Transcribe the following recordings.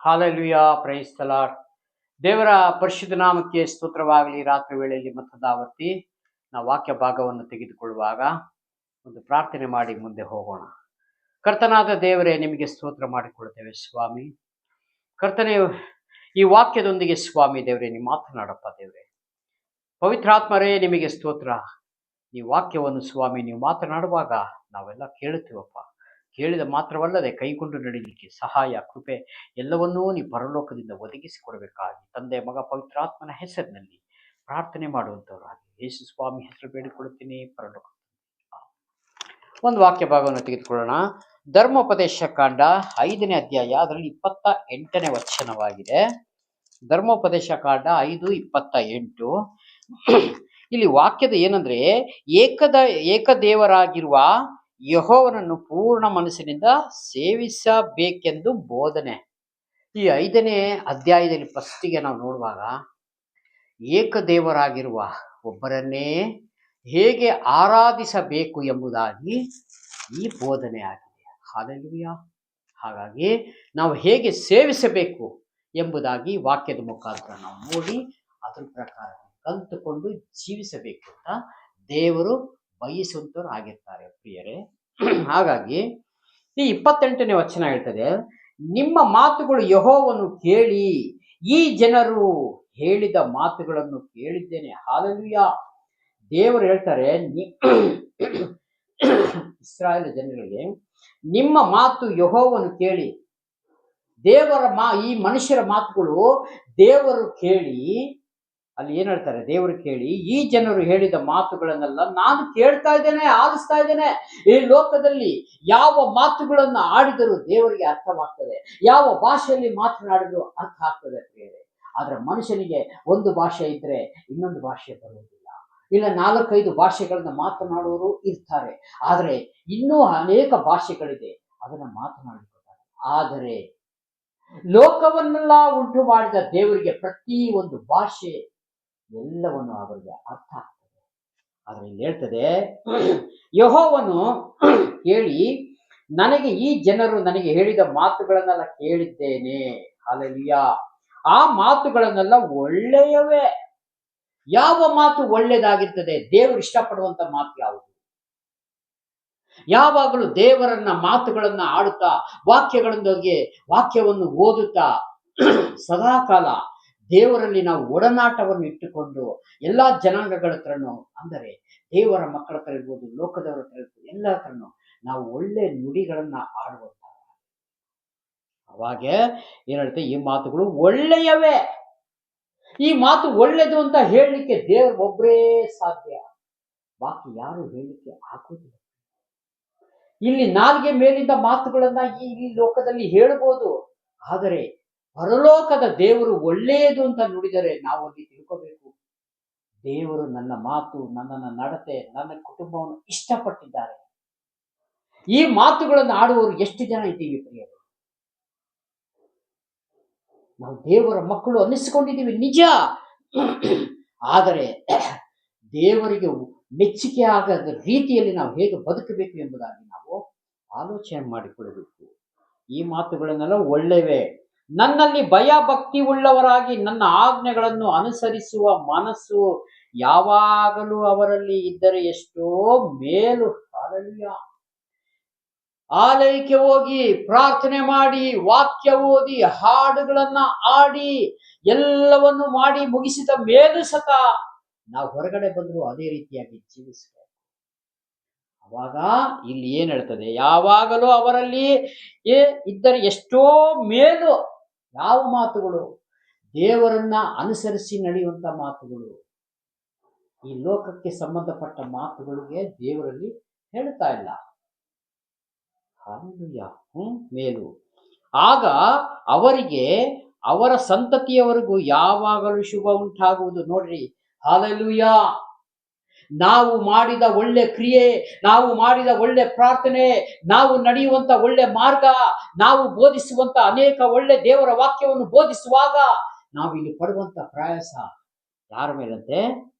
Hallelujah, praise the lord. ದೇವರ ಪರಿಶುದ್ಧ ನಾಮಕ್ಕೆ ಸ್ತೋತ್ರವಾಗಲಿ. ರಾತ್ರಿ ವೇಳೆಯಲ್ಲಿ ಮತ್ತದಾವರ್ತಿ ನಾವು ವಾಕ್ಯ ಭಾಗವನ್ನು ತೆಗೆದುಕೊಳ್ಳುವಾಗ ಒಂದು ಪ್ರಾರ್ಥನೆ ಮಾಡಿ ಮುಂದೆ ಹೋಗೋಣ. ಕರ್ತನಾದ ದೇವರೇ, ನಿಮಗೆ ಸ್ತೋತ್ರ ಮಾಡಿಕೊಳ್ತೇವೆ ಸ್ವಾಮಿ. ಕರ್ತನೆ, ಈ ವಾಕ್ಯದೊಂದಿಗೆ ಸ್ವಾಮಿ ದೇವರೇ ನೀವು ಮಾತನಾಡಪ್ಪ ದೇವರೇ. ಪವಿತ್ರಾತ್ಮರೇ, ನಿಮಗೆ ಸ್ತೋತ್ರ. ಈ ವಾಕ್ಯವನ್ನು ಸ್ವಾಮಿ ನೀವು ಮಾತನಾಡುವಾಗ ನಾವೆಲ್ಲ ಕೇಳುತ್ತೀವಪ್ಪ. ಕೇಳಿದ ಮಾತ್ರವಲ್ಲದೆ ಕೈಗೊಂಡು ನಡೀಲಿಕ್ಕೆ ಸಹಾಯ, ಕೃಪೆ ಎಲ್ಲವನ್ನೂ ನೀವು ಪರಲೋಕದಿಂದ ಒದಗಿಸಿಕೊಡಬೇಕಾಗಿ ತಂದೆ ಮಗ ಪವಿತ್ರಾತ್ಮನ ಹೆಸರಿನಲ್ಲಿ ಪ್ರಾರ್ಥನೆ ಮಾಡುವಂಥವರಾಗಿ ಯೇಸು ಸ್ವಾಮಿ ಹೆಸರು ಬೇಡಿಕೊಳ್ಳುತ್ತೀನಿ. ಪರಲೋಕ ಒಂದು ವಾಕ್ಯ ಭಾಗವನ್ನು ತೆಗೆದುಕೊಳ್ಳೋಣ. ಧರ್ಮೋಪದೇಶ ಕಾಂಡ 5ನೇ ಅಧ್ಯಾಯ, ಅದರಲ್ಲಿ 28ನೇ ವಚನವಾಗಿದೆ. ಧರ್ಮೋಪದೇಶ ಕಾಂಡ 5:28. ಇಲ್ಲಿ ವಾಕ್ಯದ ಏನಂದ್ರೆ, ಏಕದೇವರಾಗಿರುವ ಯೆಹೋವನನ್ನು ಪೂರ್ಣ ಮನಸ್ಸಿನಿಂದ ಸೇವಿಸಬೇಕೆಂದು ಬೋಧನೆ. ಈ 5ನೇ ಅಧ್ಯಾಯದಲ್ಲಿ ಫಸ್ಟಿಗೆ ನಾವು ನೋಡುವಾಗ ಏಕದೇವರಾಗಿರುವ ಒಬ್ಬರನ್ನೇ ಹೇಗೆ ಆರಾಧಿಸಬೇಕು ಎಂಬುದಾಗಿ ಈ ಬೋಧನೆ ಆಗಿದೆ. ಹಾಲೆಲೂಯಾ. ಹಾಗಾಗಿ ನಾವು ಹೇಗೆ ಸೇವಿಸಬೇಕು ಎಂಬುದಾಗಿ ವಾಕ್ಯದ ಮುಖಾಂತರ ನಾವು ನೋಡಿ ಅದರ ಪ್ರಕಾರ ಕಲಿತುಕೊಂಡು ಜೀವಿಸಬೇಕು ಅಂತ ದೇವರು ಬಯಸುವಂತವ್ರು ಆಗಿರ್ತಾರೆ ಪ್ರಿಯರೇ. ಹಾಗಾಗಿ ಈ 28ನೇ ವಚನ ಹೇಳ್ತದೆ, ನಿಮ್ಮ ಮಾತುಗಳು ಯೆಹೋವನು ಕೇಳಿ, ಈ ಜನರು ಹೇಳಿದ ಮಾತುಗಳನ್ನು ಕೇಳಿದ್ದೇನೆ. ಹಾಲೆಲೂಯಾ. ದೇವರು ಹೇಳ್ತಾರೆ ಇಸ್ರಾಯೇಲ್ ಜನರಿಗೆ, ನಿಮ್ಮ ಮಾತು ಯೆಹೋವನು ಕೇಳಿ. ಈ ಮನುಷ್ಯರ ಮಾತುಗಳು ದೇವರು ಕೇಳಿ, ಅಲ್ಲಿ ಏನ್ ಹೇಳ್ತಾರೆ, ದೇವರು ಕೇಳಿ ಈ ಜನರು ಹೇಳಿದ ಮಾತುಗಳನ್ನೆಲ್ಲ ನಾನು ಕೇಳ್ತಾ ಇದ್ದೇನೆ, ಆಲಿಸ್ತಾ ಇದ್ದೇನೆ. ಈ ಲೋಕದಲ್ಲಿ ಯಾವ ಮಾತುಗಳನ್ನು ಆಡಿದರೂ ದೇವರಿಗೆ ಅರ್ಥವಾಗ್ತದೆ, ಯಾವ ಭಾಷೆಯಲ್ಲಿ ಮಾತನಾಡಿದ್ರು ಅರ್ಥ ಆಗ್ತದೆ ಪ್ರಿಯರೇ. ಆದ್ರೆ ಮನುಷ್ಯನಿಗೆ ಒಂದು ಭಾಷೆ ಇದ್ರೆ ಇನ್ನೊಂದು ಭಾಷೆ ಬರುವುದಿಲ್ಲ, ಇಲ್ಲ 4-5 ಭಾಷೆಗಳನ್ನ ಮಾತನಾಡುವವರು ಇರ್ತಾರೆ. ಆದ್ರೆ ಇನ್ನೂ ಅನೇಕ ಭಾಷೆಗಳಿದೆ, ಅದನ್ನ ಮಾತನಾಡಿಕೊಳ್ತಾರೆ. ಆದರೆ ಲೋಕವನ್ನೆಲ್ಲ ಉಂಟು ಮಾಡಿದ ದೇವರಿಗೆ ಪ್ರತಿ ಒಂದು ಭಾಷೆ ಎಲ್ಲವನ್ನು ಅವರಿಗೆ ಅರ್ಥ ಆಗ್ತದೆ. ಆದ್ರೆ ಇಲ್ಲಿ ಹೇಳ್ತದೆ, ಯೆಹೋವನು ಕೇಳಿ, ನನಗೆ ಈ ಜನರು ನನಗೆ ಹೇಳಿದ ಮಾತುಗಳನ್ನೆಲ್ಲ ಕೇಳಿದ್ದೇನೆ. ಹಾಲೆಲೂಯಾ. ಆ ಮಾತುಗಳನ್ನೆಲ್ಲ ಒಳ್ಳೆಯವೇ. ಯಾವ ಮಾತು ಒಳ್ಳೆಯದಾಗಿರ್ತದೆ? ದೇವರು ಇಷ್ಟಪಡುವಂತ ಮಾತು ಯಾವುದು? ಯಾವಾಗಲೂ ದೇವರನ್ನ ಮಾತುಗಳನ್ನ ಆಡುತ್ತಾ ವಾಕ್ಯಗಳೊಂದಿಗೆ ವಾಕ್ಯವನ್ನು ಓದುತ್ತಾ ಸದಾಕಾಲ ದೇವರಲ್ಲಿ ನಾವು ಒಡನಾಟವನ್ನು ಇಟ್ಟುಕೊಂಡು ಎಲ್ಲಾ ಜನಾಂಗಗಳ ಹತ್ರನೂ, ಅಂದರೆ ದೇವರ ಮಕ್ಕಳ ಹತ್ರ ಇರ್ಬೋದು, ಲೋಕದವರ ಹತ್ರ ಇರ್ಬೋದು, ಎಲ್ಲ ಹತ್ರನೂ ನಾವು ಒಳ್ಳೆ ನುಡಿಗಳನ್ನ ಆಡುವಂತ. ಅವಾಗ ಏನ್ ಹೇಳ್ತೆ, ಈ ಮಾತುಗಳು ಒಳ್ಳೆಯವೇ. ಈ ಮಾತು ಒಳ್ಳೆದು ಅಂತ ಹೇಳಲಿಕ್ಕೆ ದೇವರು ಒಬ್ಬರೇ ಸಾಧ್ಯ, ಬಾಕಿ ಯಾರು ಹೇಳಲಿಕ್ಕೆ ಆಗುವುದಿಲ್ಲ. ಇಲ್ಲಿ ನಾಲ್ಗೆ ಮೇಲಿಂದ ಮಾತುಗಳನ್ನ ಈ ಲೋಕದಲ್ಲಿ ಹೇಳಬಹುದು, ಆದರೆ ಪರಲೋಕದ ದೇವರು ಒಳ್ಳೆಯದು ಅಂತ ನುಡಿದರೆ ನಾವು ಅಲ್ಲಿ ತಿಳ್ಕೋಬೇಕು, ದೇವರು ನನ್ನ ಮಾತು, ನನ್ನ ನಡತೆ, ನನ್ನ ಕುಟುಂಬವನ್ನು ಇಷ್ಟಪಟ್ಟಿದ್ದಾರೆ. ಈ ಮಾತುಗಳನ್ನು ಆಡುವವರು ಎಷ್ಟು ಜನ ಇದ್ದೀವಿ ಪ್ರಿಯರು? ನಾವು ದೇವರ ಮಕ್ಕಳು ಅನ್ನಿಸಿಕೊಂಡಿದ್ದೀವಿ ನಿಜ, ಆದರೆ ದೇವರಿಗೆ ಮೆಚ್ಚುಗೆ ಆಗದ ರೀತಿಯಲ್ಲಿ ನಾವು ಹೇಗೆ ಬದುಕಬೇಕು ಎಂಬುದಾಗಿ ನಾವು ಆಲೋಚನೆ ಮಾಡಿಕೊಳ್ಳಬೇಕು. ಈ ಮಾತುಗಳನ್ನೆಲ್ಲ ಒಳ್ಳೆಯವೇ. ನನ್ನಲ್ಲಿ ಭಯ ಭಕ್ತಿ ಉಳ್ಳವರಾಗಿ ನನ್ನ ಆಜ್ಞೆಗಳನ್ನು ಅನುಸರಿಸುವ ಮನಸ್ಸು ಯಾವಾಗಲೂ ಅವರಲ್ಲಿ ಇದ್ದರೆ ಎಷ್ಟೋ ಮೇಲು. ಹಾಲೆಲೂಯಾ. ಆಲಯಕ್ಕೆ ಹೋಗಿ ಪ್ರಾರ್ಥನೆ ಮಾಡಿ, ವಾಕ್ಯ ಓದಿ, ಹಾಡುಗಳನ್ನ ಆಡಿ, ಎಲ್ಲವನ್ನು ಮಾಡಿ ಮುಗಿಸಿದ ಮೇಲೂ ಸತ ನಾವು ಹೊರಗಡೆ ಬಂದ್ರು ಅದೇ ರೀತಿಯಾಗಿ ಜೀವಿಸಬೇಕು. ಅವಾಗ ಇಲ್ಲಿ ಏನ್ ಹೇಳ್ತದೆ, ಯಾವಾಗಲೂ ಅವರಲ್ಲಿ ಇದ್ದರೆ ಎಷ್ಟೋ ಮೇಲು. ಯಾವ ಮಾತುಗಳು? ದೇವರನ್ನ ಅನುಸರಿಸಿ ನಡೆಯುವಂತ ಮಾತುಗಳು. ಈ ಲೋಕಕ್ಕೆ ಸಂಬಂಧಪಟ್ಟ ಮಾತುಗಳಿಗೆ ದೇವರಲ್ಲಿ ಹೇಳ್ತಾ ಇಲ್ಲ. ಹಾಲೆಲೂಯಾ. ಮೇಲು. ಆಗ ಅವರಿಗೆ ಅವರ ಸಂತತಿಯವರೆಗೂ ಯಾವಾಗಲೂ ಶುಭ ಉಂಟಾಗುವುದು. ನೋಡ್ರಿ, ಹಾಲೆಲೂಯಾ. ನಾವು ಮಾಡಿದ ಒಳ್ಳೆ ಕ್ರಿಯೆ, ನಾವು ಮಾಡಿದ ಒಳ್ಳೆ ಪ್ರಾರ್ಥನೆ, ನಾವು ನಡೆಯುವಂತ ಒಳ್ಳೆ ಮಾರ್ಗ, ನಾವು ಬೋಧಿಸುವಂತ ಅನೇಕ ಒಳ್ಳೆ ದೇವರ ವಾಕ್ಯವನ್ನು ಬೋಧಿಸುವಾಗ ನಾವು ಇಲ್ಲಿ ಪಡುವಂತ ಪ್ರಯಾಸ ಯಾರ ಮೇಲಂತೆ?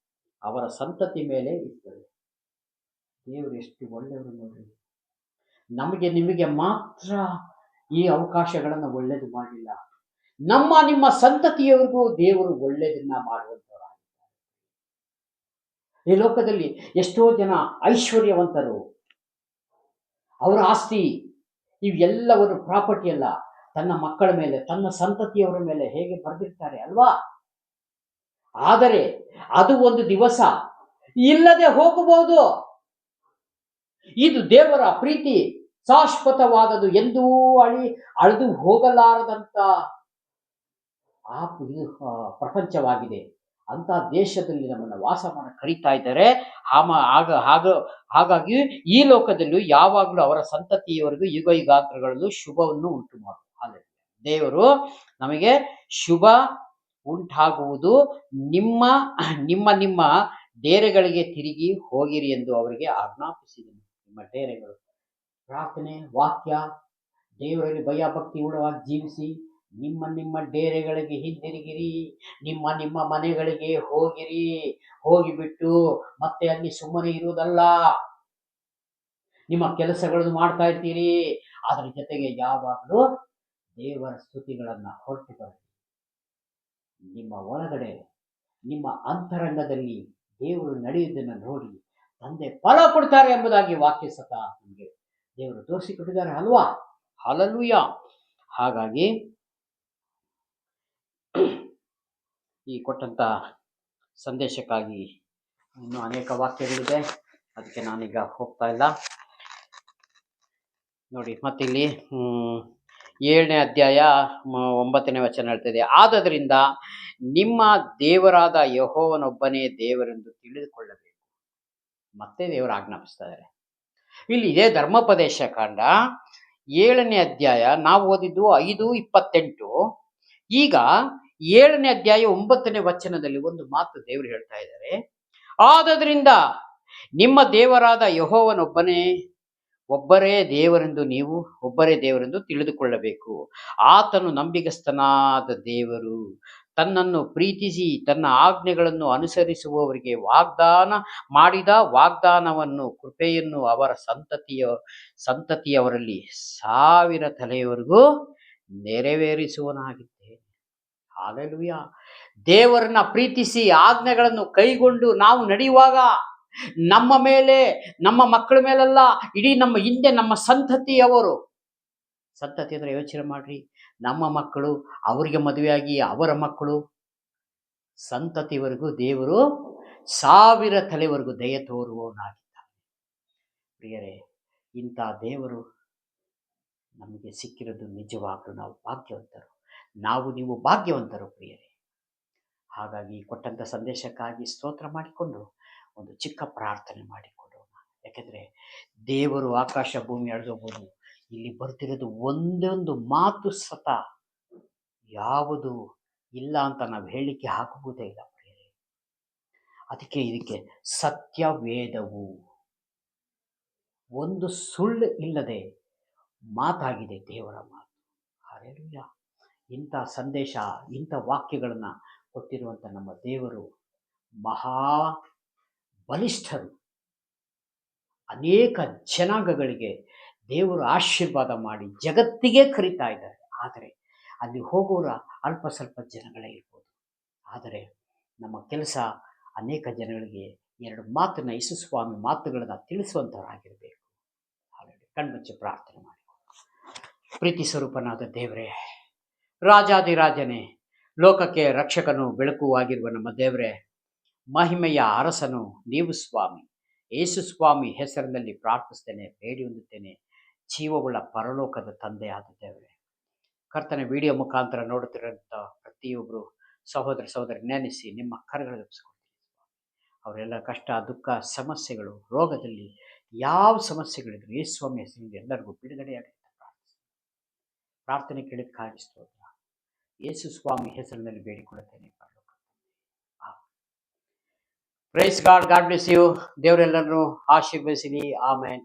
ಅವರ ಸಂತತಿ ಮೇಲೆ ಇರ್ತದೆ. ದೇವರು ಎಷ್ಟು ಒಳ್ಳೆಯವರು ನೋಡ್ರಿ. ನಮಗೆ ನಿಮಗೆ ಮಾತ್ರ ಈ ಅವಕಾಶಗಳನ್ನು ಒಳ್ಳೇದು ಮಾಡಲಿಲ್ಲ. ನಿಮ್ಮ ಸಂತತಿಯವರಿಗೂ ದೇವರು ಒಳ್ಳೆಯದನ್ನ ಮಾಡುವಂತವರಾಗಿದ್ದಾರೆ. ಈ ಲೋಕದಲ್ಲಿ ಎಷ್ಟೋ ಜನ ಐಶ್ವರ್ಯವಂತರು, ಅವರ ಆಸ್ತಿ ಇವೆಲ್ಲವನ್ನು ಪ್ರಾಪರ್ಟಿ ಅಲ್ಲ, ತನ್ನ ಮಕ್ಕಳ ಮೇಲೆ, ತನ್ನ ಸಂತತಿಯವರ ಮೇಲೆ ಹೇಗೆ ಬರೆದಿರ್ತಾರೆ ಅಲ್ವಾ? ಆದರೆ ಅದು ಒಂದು ದಿವಸ ಇಲ್ಲದೆ ಹೋಗಬಹುದು. ಇದು ದೇವರ ಪ್ರೀತಿ ಶಾಶ್ವತವಾದದು, ಎಂದೂ ಅಳೆದು ಹೋಗಲಾರದಂತ ಪ್ರಪಂಚವಾಗಿದೆ. ಅಂತ ದೇಶದಲ್ಲಿ ನಮ್ಮನ್ನು ವಾಸ ಮಾಡ ಕರೀತಾ ಇದ್ದಾರೆ. ಹಾಗಾಗಿ ಈ ಲೋಕದಲ್ಲೂ ಯಾವಾಗಲೂ ಅವರ ಸಂತತಿಯವರೆಗೂ ಯುಗ ಯುಗಾಂತರಗಳಲ್ಲೂ ಶುಭವನ್ನು ಉಂಟು ಮಾಡುವುದು. ದೇವರು ನಮಗೆ ಶುಭ ಉಂಟಾಗುವುದು. ನಿಮ್ಮ ನಿಮ್ಮ ನಿಮ್ಮ ಡೇರೆಗಳಿಗೆ ತಿರುಗಿ ಹೋಗಿರಿ ಎಂದು ಅವರಿಗೆ ಆಜ್ಞಾಪಿಸಿದನು. ನಿಮ್ಮ ಡೇರೆಗಳು ಪ್ರಾರ್ಥನೆ, ವಾಕ್ಯ, ದೇವರಲ್ಲಿ ಭಯ ಭಕ್ತಿ ಉಳ್ಳವಾಗಿ ಜೀವಿಸಿ ನಿಮ್ಮ ಡೇರೆಗಳಿಗೆ ಹಿಂದಿರುಗಿರಿ. ನಿಮ್ಮ ಮನೆಗಳಿಗೆ ಹೋಗಿರಿ. ಹೋಗಿಬಿಟ್ಟು ಮತ್ತೆ ಅಲ್ಲಿ ಸುಮ್ಮನೆ ಇರುವುದಲ್ಲ, ನಿಮ್ಮ ಕೆಲಸಗಳನ್ನು ಮಾಡ್ತಾ ಇರ್ತೀರಿ. ಅದರ ಜೊತೆಗೆ ಯಾವಾಗಲೂ ದೇವರ ಸ್ತುತಿಗಳನ್ನ ಹೊರಟು ಬರಲಿ. ನಿಮ್ಮ ಒಳಗಡೆ, ನಿಮ್ಮ ಅಂತರಂಗದಲ್ಲಿ ದೇವರು ನಡೆಯುವುದನ್ನು ನೋಡಿ ತಂದೆ ಫಲ ಕೊಡ್ತಾರೆ ಎಂಬುದಾಗಿ ವಾಕ್ಯ ಸತ ನಮಗೆ ದೇವರು ತೋರಿಸಿಕೊಟ್ಟಿದ್ದಾರೆ ಅಲ್ವಾ? ಹಲ್ಲೆಲೂಯ. ಹಾಗಾಗಿ ಈ ಕೊಟ್ಟಂತ ಸಂದೇಶಕ್ಕಾಗಿ ಇನ್ನೂ ಅನೇಕ ವಾಕ್ಯಗಳಿದೆ, ಅದಕ್ಕೆ ನಾನೀಗ ಹೋಗ್ತಾ ಇಲ್ಲ. ನೋಡಿ, ಮತ್ತಿಲ್ಲಿ 7ನೇ ಅಧ್ಯಾಯ 9ನೇ ವಚನ ಹೇಳ್ತಿದೆ, ಆದದರಿಂದ ನಿಮ್ಮ ದೇವರಾದ ಯೆಹೋವನೊಬ್ಬನೇ ದೇವರೆಂದು ತಿಳಿದುಕೊಳ್ಳಬೇಕು. ಮತ್ತೆ ದೇವರು ಆಜ್ಞಾಪಿಸ್ತಾ ಇದ್ದಾರೆ. ಇಲ್ಲಿ ಇದೇ ಧರ್ಮೋಪದೇಶ ಕಾಂಡ 7ನೇ ಅಧ್ಯಾಯ ನಾವು ಓದಿದ್ದು 5:28. ಈಗ 7ನೇ ಅಧ್ಯಾಯ 9ನೇ ವಚನದಲ್ಲಿ ಒಂದು ಮಾತು ದೇವರು ಹೇಳ್ತಾ ಇದ್ದಾರೆ, ಆದದರಿಂದ ನಿಮ್ಮ ದೇವರಾದ ಒಬ್ಬರೇ ದೇವರೆಂದು ತಿಳಿದುಕೊಳ್ಳಬೇಕು. ಆತನು ನಂಬಿಗಸ್ತನಾದ ದೇವರು, ತನ್ನನ್ನು ಪ್ರೀತಿಸಿ ತನ್ನ ಆಜ್ಞೆಗಳನ್ನು ಅನುಸರಿಸುವವರಿಗೆ ವಾಗ್ದಾನ ಮಾಡಿದ ವಾಗ್ದಾನವನ್ನು, ಕೃಪೆಯನ್ನು ಅವರ ಸಂತತಿಯವರಲ್ಲಿ 1000 ತಲೆಯವರೆಗೂ ನೆರವೇರಿಸುವನಾಗಿದ್ದೇನೆ. ಹಲ್ಲೆಲೂಯ. ದೇವರನ್ನ ಪ್ರೀತಿಸಿ ಆಜ್ಞೆಗಳನ್ನು ಕೈಗೊಂಡು ನಾವು ನಡೆಯುವಾಗ ನಮ್ಮ ಮೇಲೆ, ನಮ್ಮ ಮಕ್ಕಳ ಮೇಲೆಲ್ಲ, ಇಡೀ ನಮ್ಮ ಹಿಂದೆ ನಮ್ಮ ಸಂತತಿ ಅಂದ್ರೆ ಯೋಚನೆ ಮಾಡ್ರಿ, ನಮ್ಮ ಮಕ್ಕಳು, ಅವರಿಗೆ ಮದುವೆಯಾಗಿ ಅವರ ಮಕ್ಕಳು, ಸಂತತಿವರೆಗೂ ದೇವರು 1000 ತಲೆವರೆಗೂ ದಯೆ ತೋರುವವನಾಗಿದ್ದಾನೆ. ಪ್ರಿಯರೇ, ಇಂಥ ದೇವರು ನಮಗೆ ಸಿಕ್ಕಿರೋದು ನಿಜವಾಗ್ಲೂ ನಾವು ಭಾಗ್ಯವಂತರು. ನೀವು ಭಾಗ್ಯವಂತರು ಪ್ರಿಯರೇ. ಹಾಗಾಗಿ ಕೊಟ್ಟಂಥ ಸಂದೇಶಕ್ಕಾಗಿ ಸ್ತೋತ್ರ ಮಾಡಿಕೊಂಡು ಒಂದು ಚಿಕ್ಕ ಪ್ರಾರ್ಥನೆ ಮಾಡಿಕೊಡೋಣ. ಯಾಕೆಂದರೆ ದೇವರು ಆಕಾಶ ಭೂಮಿ ಅಳೆದೋಗ್ಬೋದು, ಇಲ್ಲಿ ಬರ್ತಿರೋದು ಒಂದೊಂದು ಮಾತು ಸತ ಯಾವುದು ಇಲ್ಲ ಅಂತ ನಾವು ಹೇಳಿಕೆ ಹಾಕಬಹುದೇ ಇಲ್ಲ ಪ್ರಿಯರೇ. ಅದಕ್ಕೆ ಇದಕ್ಕೆ ಸತ್ಯವೇದವು ಒಂದು ಸುಳ್ಳು ಇಲ್ಲದೆ ಮಾತಾಗಿದೆ, ದೇವರ ಮಾತು. ಹಲ್ಲೆಲೂಯ. ಇಂಥ ಸಂದೇಶ, ಇಂಥ ವಾಕ್ಯಗಳನ್ನು ಕೊಟ್ಟಿರುವಂಥ ನಮ್ಮ ದೇವರು ಮಹಾ ಬಲಿಷ್ಠರು. ಅನೇಕ ಜನಾಂಗಗಳಿಗೆ ದೇವರು ಆಶೀರ್ವಾದ ಮಾಡಿ ಜಗತ್ತಿಗೆ ಕರೀತಾ ಇದ್ದಾರೆ. ಆದರೆ ಅಲ್ಲಿ ಹೋಗೋರ ಅಲ್ಪ ಸ್ವಲ್ಪ ಜನಗಳೇ ಇರ್ಬೋದು. ಆದರೆ ನಮ್ಮ ಕೆಲಸ ಅನೇಕ ಜನಗಳಿಗೆ 2 ಮಾತನ್ನ, ಯೇಸುಸ್ವಾಮಿ ಮಾತುಗಳನ್ನು ತಿಳಿಸುವಂಥವರಾಗಿರಬೇಕು. ಹಾಗಾಗಿ ಕಣ್ಮುಚ್ಚಿ ಪ್ರಾರ್ಥನೆ ಮಾಡಿ. ಪ್ರೀತಿ ಸ್ವರೂಪನಾದ ದೇವರೇ, ರಾಜಾದಿರಾಜನೇ, ಲೋಕಕ್ಕೆ ರಕ್ಷಕನು ಬೆಳಕು ಆಗಿರುವ ನಮ್ಮ ದೇವರೇ, ಮಹಿಮೆಯ ಅರಸನು ನೀವು ಸ್ವಾಮಿ. ಯೇಸು ಸ್ವಾಮಿ ಹೆಸರಿನಲ್ಲಿ ಪ್ರಾರ್ಥಿಸ್ತೇನೆ, ಬೇಡಿ ಹೊಂದುತ್ತೇನೆ, ಜೀವವುಳ್ಳ ಪರಲೋಕದ ತಂದೆ ಆದ ದೇವರೇ. ಕರ್ತನ ವಿಡಿಯೋ ಮುಖಾಂತರ ನೋಡುತ್ತಿರುವಂಥ ಪ್ರತಿಯೊಬ್ಬರು ಸಹೋದರಿ ನೆನೆಸಿ ನಿಮ್ಮ ಕರಗಳಲ್ಲಿ ಒಪ್ಪಿಸಿಕೊಡ್ತೀನಿ. ಅವರೆಲ್ಲ ಕಷ್ಟ, ದುಃಖ, ಸಮಸ್ಯೆಗಳು, ರೋಗದಲ್ಲಿ ಯಾವ ಸಮಸ್ಯೆಗಳಿದ್ರು ಯೇಸುಸ್ವಾಮಿ ಹೆಸರಿನಲ್ಲಿ ಎಲ್ಲರಿಗೂ ಬಿಡುಗಡೆಯಾಗಿ ಪ್ರಾರ್ಥನೆ ಕೇಳಿದ್ದಕ್ಕಾಗಿ ಸ್ತೋತ್ರ. ಯೇಸುಸ್ವಾಮಿ ಹೆಸರಿನಲ್ಲಿ ಬೇಡಿಕೊಳ್ಳುತ್ತೇನೆ. Praise God. God bless you. ದೇವರೆಲ್ಲರನ್ನು ಆಶೀರ್ವದಿಸಲಿ. ಆಮೆನ್.